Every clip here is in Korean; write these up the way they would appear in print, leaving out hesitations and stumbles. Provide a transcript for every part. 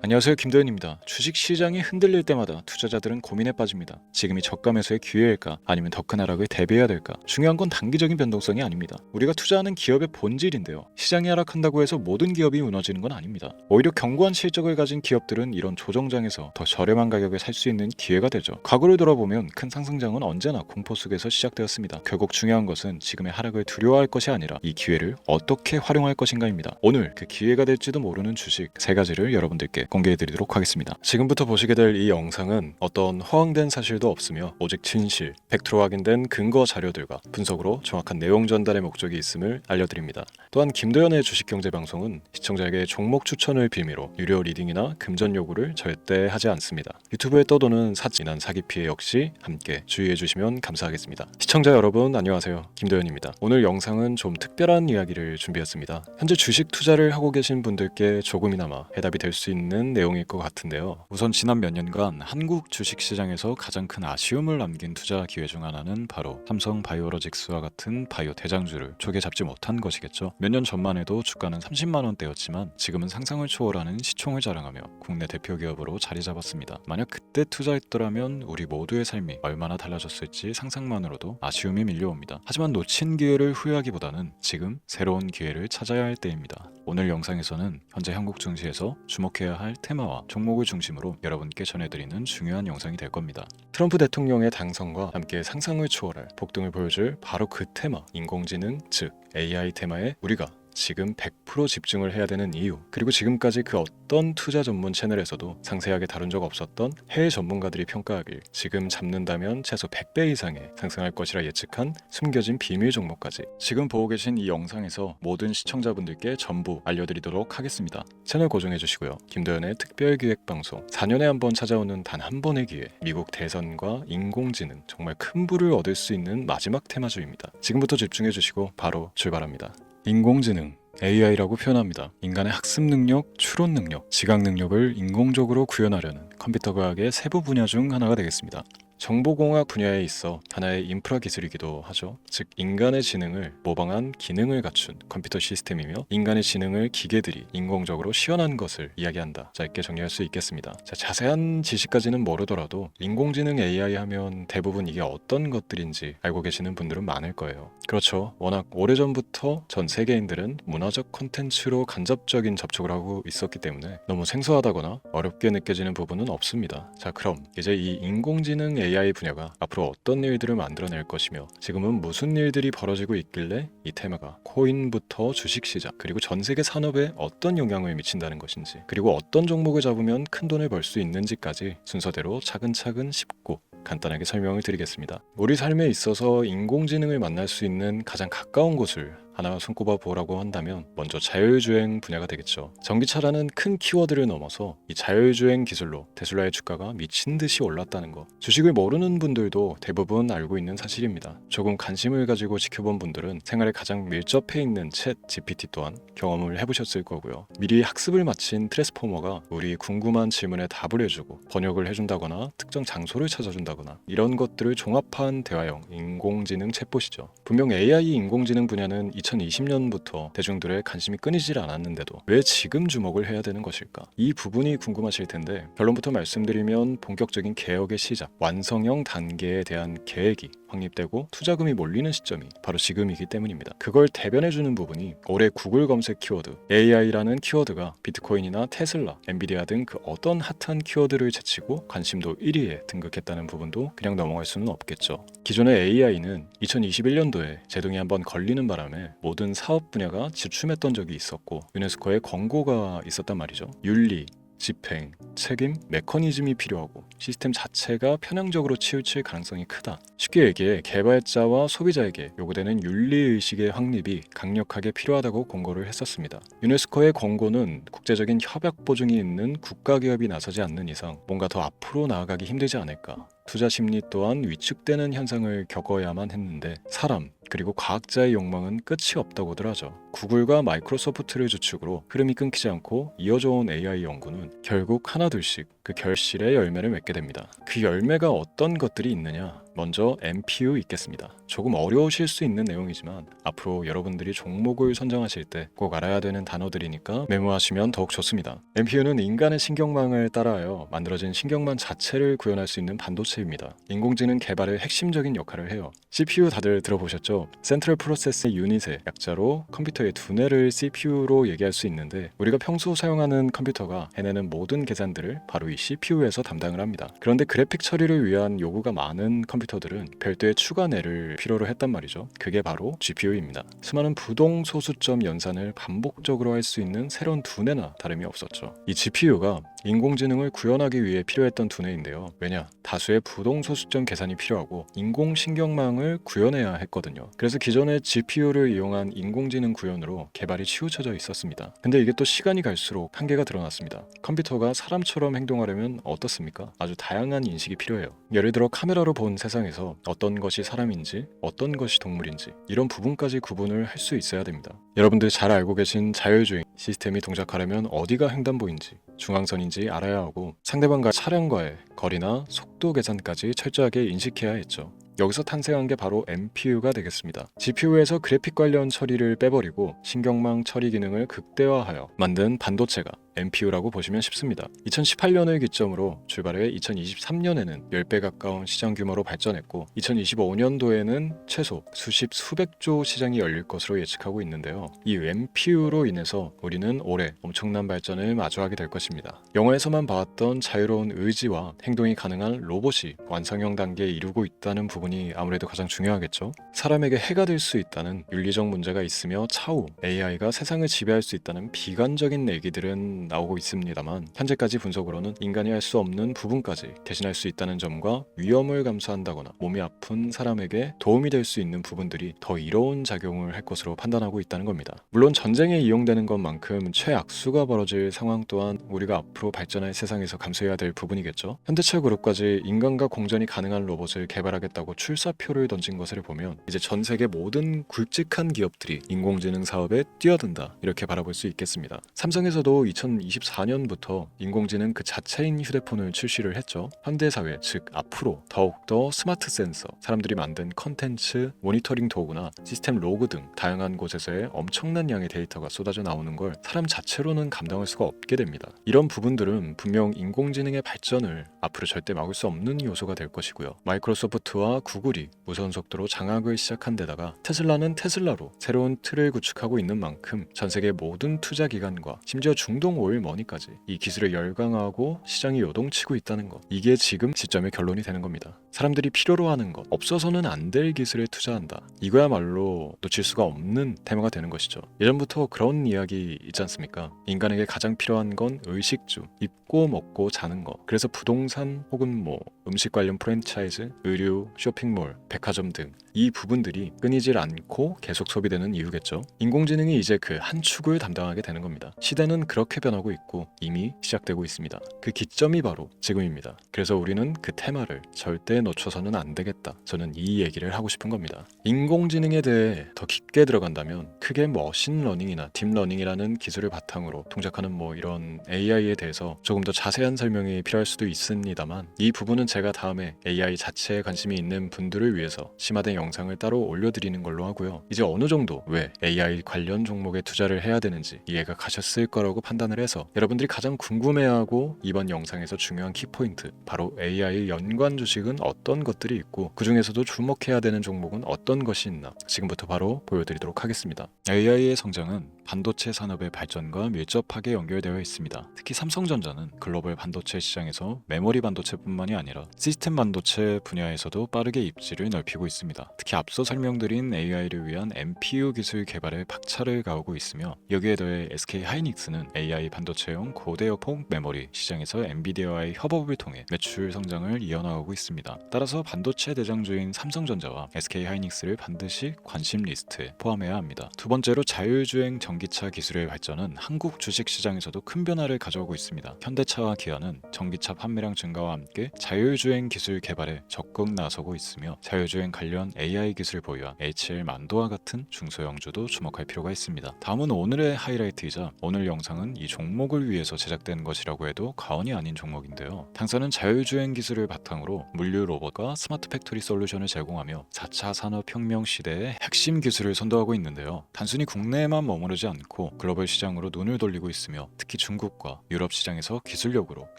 안녕하세요, 김도현입니다. 주식시장이 흔들릴 때마다 투자자들은 고민에 빠집니다. 지금이 저가 매수의 기회일까? 아니면 더 큰 하락을 대비해야 될까? 중요한 건 단기적인 변동성이 아닙니다. 우리가 투자하는 기업의 본질인데요. 시장이 하락한다고 해서 모든 기업이 무너지는 건 아닙니다. 오히려 견고한 실적을 가진 기업들은 이런 조정장에서 더 저렴한 가격에 살 수 있는 기회가 되죠. 과거를 돌아보면 큰 상승장은 언제나 공포 속에서 시작되었습니다. 결국 중요한 것은 지금의 하락을 두려워할 것이 아니라 이 기회를 어떻게 활용할 것인가입니다. 오늘 그 기회가 될지도 모르는 주식 3가지를 여러분들께 공개해드리도록 하겠습니다. 지금부터 보시게 될 이 영상은 어떤 허황된 사실도 없으며 오직 진실, 팩트로 확인된 근거 자료들과 분석으로 정확한 내용 전달의 목적이 있음을 알려드립니다. 또한 김도현의 주식경제 방송은 시청자에게 종목 추천을 빌미로 유료 리딩이나 금전 요구를 절대 하지 않습니다. 유튜브에 떠도는 사진한 사기 피해 역시 함께 주의해 주시면 감사하겠습니다. 시청자 여러분 안녕하세요, 김도현입니다. 오늘 영상은 좀 특별한 이야기를 준비했습니다. 현재 주식 투자를 하고 계신 분들께 조금이나마 해답이 될 수 있는 내용일 것 같은데요. 우선 지난 몇 년간 한국 주식시장에서 가장 큰 아쉬움을 남긴 투자 기회 중 하나는 바로 삼성 바이오로직스와 같은 바이오 대장주를 초기에 잡지 못한 것이겠죠. 몇 년 전만 해도 주가는 30만 원대였지만 지금은 상상을 초월하는 시총을 자랑하며 국내 대표 기업으로 자리 잡았습니다. 만약 그때 투자했더라면 우리 모두의 삶이 얼마나 달라졌을지 상상만으로도 아쉬움이 밀려옵니다. 하지만 놓친 기회를 후회하기보다는 지금 새로운 기회를 찾아야 할 때입니다. 오늘 영상에서는 현재 한국 증시에서 주목해야 할 테마와 종목을 중심으로 여러분께 전해드리는 중요한 영상이 될 겁니다. 트럼프 대통령의 당선과 함께 상상을 초월할 폭등을 보여줄 바로 그 테마, 인공지능, 즉 AI 테마에 우리가 지금 100% 집중을 해야 되는 이유, 그리고 지금까지 그 어떤 투자 전문 채널에서도 상세하게 다룬 적 없었던 해외 전문가들이 평가하길 지금 잡는다면 최소 100배 이상의 상승할 것이라 예측한 숨겨진 비밀 종목까지 지금 보고 계신 이 영상에서 모든 시청자분들께 전부 알려드리도록 하겠습니다. 채널 고정해 주시고요. 김도현의 특별기획방송 4년에 한 번 찾아오는 단 한 번의 기회, 미국 대선과 인공지능, 정말 큰 부를 얻을 수 있는 마지막 테마주입니다. 지금부터 집중해 주시고 바로 출발합니다. 인공지능, AI라고 표현합니다. 인간의 학습 능력, 추론 능력, 지각 능력을 인공적으로 구현하려는 컴퓨터 과학의 세부 분야 중 하나가 되겠습니다. 정보공학 분야에 있어 하나의 인프라 기술이기도 하죠. 즉 인간의 지능을 모방한 기능을 갖춘 컴퓨터 시스템이며 인간의 지능을 기계들이 인공적으로 시연한 것을 이야기한다. 짧게 정리할 수 있겠습니다. 자세한 지식까지는 모르더라도 인공지능 AI 하면 대부분 이게 어떤 것들인지 알고 계시는 분들은 많을 거예요. 그렇죠. 워낙 오래전부터 전 세계인들은 문화적 콘텐츠로 간접적인 접촉을 하고 있었기 때문에 너무 생소하다거나 어렵게 느껴지는 부분은 없습니다. 자, 그럼 이제 이 인공지능 AI 분야가 앞으로 어떤 일들을 만들어낼 것이며 지금은 무슨 일들이 벌어지고 있길래 이 테마가 코인부터 주식시장 그리고 전 세계 산업에 어떤 영향을 미친다는 것인지, 그리고 어떤 종목을 잡으면 큰 돈을 벌 수 있는지까지 순서대로 차근차근 쉽고 간단하게 설명을 드리겠습니다. 우리 삶에 있어서 인공지능을 만날 수 있는 가장 가까운 곳을 하나 손꼽아 보라고 한다면 먼저 자율주행 분야가 되겠죠. 전기차라는 큰 키워드를 넘어서 이 자율주행 기술로 테슬라의 주가가 미친 듯이 올랐다는 거, 주식을 모르는 분들도 대부분 알고 있는 사실입니다. 조금 관심을 가지고 지켜본 분들은 생활에 가장 밀접해 있는 챗 GPT 또한 경험을 해보셨을 거고요. 미리 학습을 마친 트랜스포머가 우리 궁금한 질문에 답을 해주고 번역을 해준다거나 특정 장소를 찾아준다거나 이런 것들을 종합한 대화형 인공지능 챗봇이죠. 분명 AI 인공지능 분야는 2020년부터 대중들의 관심이 끊이질 않았는데도 왜 지금 주목을 해야 되는 것일까? 이 부분이 궁금하실 텐데 결론부터 말씀드리면 본격적인 개혁의 시작, 완성형 단계에 대한 계획이 확립되고 투자금이 몰리는 시점이 바로 지금이기 때문입니다. 그걸 대변해주는 부분이 올해 구글 검색 키워드 AI라는 키워드가 비트코인이나 테슬라, 엔비디아 등 그 어떤 핫한 키워드를 제치고 관심도 1위에 등극했다는 부분도 그냥 넘어갈 수는 없겠죠. 기존의 AI는 2021년도에 제동이 한번 걸리는 바람에 모든 사업 분야가 주춤했던 적이 있었고 유네스코의 권고가 있었단 말이죠. 윤리, 집행, 책임, 메커니즘이 필요하고 시스템 자체가 편향적으로 치우칠 가능성이 크다. 쉽게 얘기해 개발자와 소비자에게 요구되는 윤리의식의 확립이 강력하게 필요하다고 권고를 했었습니다. 유네스코의 권고는 국제적인 협약 보증이 있는 국가기업이 나서지 않는 이상 뭔가 더 앞으로 나아가기 힘들지 않을까. 투자 심리 또한 위축되는 현상을 겪어야만 했는데 사람 그리고 과학자의 욕망은 끝이 없다고들 하죠. 구글과 마이크로소프트를 주축으로 흐름이 끊기지 않고 이어져 온 AI 연구는 결국 하나둘씩 그 결실의 열매를 맺게 됩니다. 그 열매가 어떤 것들이 있느냐? 먼저 MPU 있겠습니다. 조금 어려우실 수 있는 내용이지만 앞으로 여러분들이 종목을 선정하실 때 꼭 알아야 되는 단어들이니까 메모하시면 더욱 좋습니다. MPU는 인간의 신경망을 따라하여 만들어진 신경망 자체를 구현할 수 있는 반도체입니다. 인공지능 개발의 핵심적인 역할을 해요. CPU 다들 들어보셨죠? 센트럴 프로세스 유닛의 약자로 컴퓨터의 두뇌를 CPU로 얘기할 수 있는데, 우리가 평소 사용하는 컴퓨터가 해내는 모든 계산들을 바로 이 CPU에서 담당을 합니다. 그런데 그래픽 처리를 위한 요구가 많은 컴퓨터들은 별도의 추가 뇌를 필요로 했단 말이죠. 그게 바로 GPU입니다. 수많은 부동 소수점 연산을 반복적으로 할 수 있는 새로운 두뇌나 다름이 없었죠. 이 GPU가 인공지능을 구현하기 위해 필요했던 두뇌인데요. 왜냐? 다수의 부동 소수점 계산이 필요하고 인공신경망을 구현해야 했거든요. 그래서 기존의 GPU를 이용한 인공지능 구현으로 개발이 치우쳐져 있었습니다. 근데 이게 또 시간이 갈수록 한계가 드러났습니다. 컴퓨터가 사람처럼 행동하려면 어떻습니까? 아주 다양한 인식이 필요해요. 예를 들어 카메라로 본 세상에서 어떤 것이 사람인지 어떤 것이 동물인지 이런 부분까지 구분을 할 수 있어야 됩니다. 여러분들 잘 알고 계신 자율주행 시스템이 동작하려면 어디가 횡단보인지 중앙선인지 알아야 하고, 상대방과 차량과의 거리나 속도 계산까지 철저하게 인식해야 했죠. 여기서 탄생한 게 바로 MPU가 되겠습니다. GPU에서 그래픽 관련 처리를 빼버리고 신경망 처리 기능을 극대화하여 만든 반도체가 MPU라고 보시면 쉽습니다. 2018년을 기점으로 출발해 2023년에는 10배 가까운 시장 규모로 발전했고 2025년도에는 최소 수백조 시장이 열릴 것으로 예측하고 있는데요. 이 MPU로 인해서 우리는 올해 엄청난 발전을 마주하게 될 것입니다. 영화에서만 봐왔던 자유로운 의지와 행동이 가능한 로봇이 완성형 단계에 이르고 있다는 부분이 아무래도 가장 중요하겠죠. 사람에게 해가 될 수 있다는 윤리적 문제가 있으며 차후 AI가 세상을 지배할 수 있다는 비관적인 얘기들은 나오고 있습니다만, 현재까지 분석으로는 인간이 할 수 없는 부분까지 대신할 수 있다는 점과 위험을 감수한다거나 몸이 아픈 사람에게 도움이 될 수 있는 부분들이 더 이로운 작용을 할 것으로 판단하고 있다는 겁니다. 물론 전쟁에 이용되는 것만큼 최악수가 벌어질 상황 또한 우리가 앞으로 발전할 세상에서 감수해야 될 부분이겠죠. 현대차 그룹까지 인간과 공전이 가능한 로봇을 개발하겠다고 출사표를 던진 것을 보면 이제 전 세계 모든 굵직한 기업들이 인공지능 사업에 뛰어든다, 이렇게 바라볼 수 있겠습니다. 삼성에서도 2024년부터 인공지능 그 자체인 휴대폰을 출시를 했죠. 현대사회, 즉 앞으로 더욱더 스마트 센서, 사람들이 만든 컨텐츠, 모니터링 도구나 시스템 로그 등 다양한 곳에서의 엄청난 양의 데이터가 쏟아져 나오는 걸 사람 자체로는 감당할 수가 없게 됩니다. 이런 부분들은 분명 인공지능의 발전을 앞으로 절대 막을 수 없는 요소가 될 것이고요. 마이크로소프트와 구글이 무선 속도로 장악을 시작한 데다가 테슬라는 테슬라로 새로운 틀을 구축하고 있는 만큼 전 세계 모든 투자 기관과 심지어 중동 오일 머니까지 이 기술에 열광하고 시장이 요동치고 있다는 것, 이게 지금 시점의 결론이 되는 겁니다. 사람들이 필요로 하는 것, 없어서는 안 될 기술에 투자한다, 이거야말로 놓칠 수가 없는 테마가 되는 것이죠. 예전부터 그런 이야기 있지 않습니까? 인간에게 가장 필요한 건 의식주, 입고 먹고 자는 것. 그래서 부동산 혹은 음식 관련 프랜차이즈, 의류, 쇼핑몰, 백화점 등 이 부분들이 끊이질 않고 계속 소비되는 이유겠죠. 인공지능이 이제 그 한 축을 담당하게 되는 겁니다. 시대는 그렇게 변하고 있고 이미 시작되고 있습니다. 그 기점이 바로 지금입니다. 그래서 우리는 그 테마를 절대 놓쳐서는 안 되겠다, 저는 이 얘기를 하고 싶은 겁니다. 인공지능에 대해 더 깊게 들어간다면 크게 머신러닝이나 딥러닝이라는 기술을 바탕으로 동작하는 이런 AI에 대해서 조금 더 자세한 설명이 필요할 수도 있습니다만, 이 부분은 제가 다음에 AI 자체에 관심이 있는 분들을 위해서 심화된 영상을 따로 올려드리는 걸로 하고요. 이제 어느 정도 왜 AI 관련 종목에 투자를 해야 되는지 이해가 가셨을 거라고 판단을 해서 여러분들이 가장 궁금해하고 이번 영상에서 중요한 키포인트, 바로 AI 연관 주식은 어떤 것들이 있고 그 중에서도 주목해야 되는 종목은 어떤 것이 있나 지금부터 바로 보여드리도록 하겠습니다. AI의 성장은 반도체 산업의 발전과 밀접하게 연결되어 있습니다. 특히 삼성전자는 글로벌 반도체 시장에서 메모리 반도체뿐만이 아니라 시스템 반도체 분야에서도 빠르게 입지를 넓히고 있습니다. 특히 앞서 설명드린 AI를 위한 MPU 기술 개발에 박차를 가하고 있으며, 여기에 더해 SK 하이닉스는 AI 반도체용 고대역폭 메모리 시장에서 엔비디아와의 협업을 통해 매출 성장을 이어나가고 있습니다. 따라서 반도체 대장주인 삼성전자와 SK 하이닉스를 반드시 관심 리스트에 포함해야 합니다. 두 번째로 자율주행 전기차 기술의 발전은 한국 주식시장에서도 큰 변화를 가져오고 있습니다. 현대차와 기아는 전기차 판매량 증가와 함께 자율주행 기술 개발에 적극 나서고 있으며 자율주행 관련 AI 기술 보유한 HL 만도와 같은 중소형주도 주목할 필요가 있습니다. 다음은 오늘의 하이라이트이자 오늘 영상은 이 종목을 위해서 제작된 것이라고 해도 과언이 아닌 종목인데요. 당사는 자율주행 기술을 바탕으로 물류 로봇과 스마트 팩토리 솔루션을 제공하며 4차 산업혁명 시대의 핵심 기술을 선도하고 있는데요. 단순히 국내에만 머무르지 않고 글로벌 시장으로 눈을 돌리고 있으며 특히 중국과 유럽 시장에서 기술력으로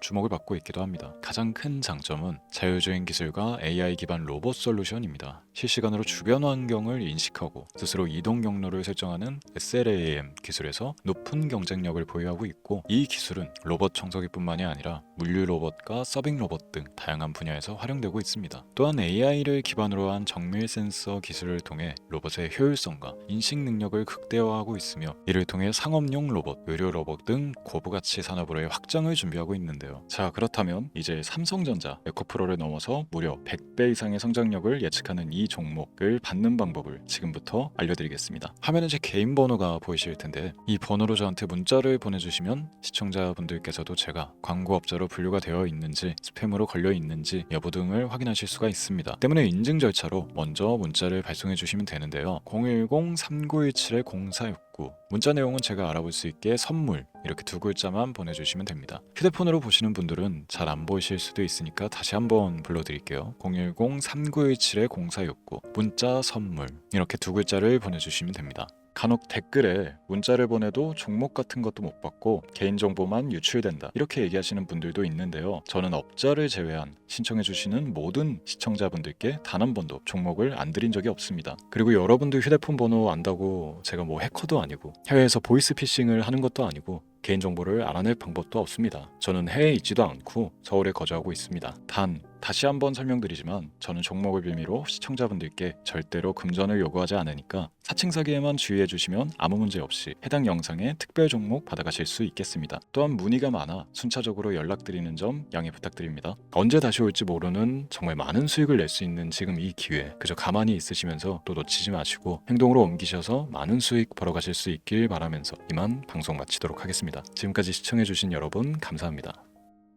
주목을 받고 있기도 합니다. 가장 큰 장점은 자율주행 기술과 AI 기반 로봇 솔루션입니다. 실시간으로 주변 환경을 인식하고 스스로 이동 경로를 설정하는 SLAM 기술에서 높은 경쟁력을 보유하고 있고, 이 기술은 로봇 청소기뿐만이 아니라 물류 로봇과 서빙 로봇 등 다양한 분야에서 활용되고 있습니다. 또한 AI를 기반으로 한 정밀 센서 기술을 통해 로봇의 효율성과 인식 능력을 극대화하고 있으며, 이를 통해 상업용 로봇, 의료 로봇 등 고부가치 산업으로의 확장을 준비하고 있는데요. 자, 그렇다면 이제 삼성전자 에코프로를 넘어서 무려 100배 이상의 성장력을 예측하는 이 종목을 받는 방법을 지금부터 알려드리겠습니다. 화면에 제 개인 번호가 보이실 텐데, 이 번호로 저한테 문자를 보내주시면 시청자분들께서도 제가 광고업자로 분류가 되어 있는지, 스팸으로 걸려 있는지 여부 등을 확인하실 수가 있습니다. 때문에 인증 절차로 먼저 문자를 발송해 주시면 되는데요. 010-3917-0469, 문자 내용은 제가 알아볼 수 있게 선물 이렇게 두 글자만 보내주시면 됩니다. 휴대폰으로 보시는 분들은 잘 안 보이실 수도 있으니까 다시 한번 불러드릴게요. 010-3917-0469, 문자 선물 이렇게 두 글자를 보내주시면 됩니다. 간혹 댓글에 문자를 보내도 종목 같은 것도 못 받고 개인정보만 유출된다 이렇게 얘기하시는 분들도 있는데요. 저는 업자를 제외한 신청해주시는 모든 시청자분들께 단 한 번도 종목을 안 드린 적이 없습니다. 그리고 여러분들 휴대폰 번호 안다고 제가 뭐 해커도 아니고 해외에서 보이스피싱을 하는 것도 아니고 개인정보를 알아낼 방법도 없습니다. 저는 해외에 있지도 않고 서울에 거주하고 있습니다. 다시 한번 설명드리지만 저는 종목을 빌미로 시청자분들께 절대로 금전을 요구하지 않으니까 사칭 사기에만 주의해 주시면 아무 문제 없이 해당 영상에 특별 종목 받아가실 수 있겠습니다. 또한 문의가 많아 순차적으로 연락드리는 점 양해 부탁드립니다. 언제 다시 올지 모르는 정말 많은 수익을 낼 수 있는 지금 이 기회, 그저 가만히 있으시면서 또 놓치지 마시고 행동으로 옮기셔서 많은 수익 벌어가실 수 있길 바라면서 이만 방송 마치도록 하겠습니다. 지금까지 시청해주신 여러분 감사합니다.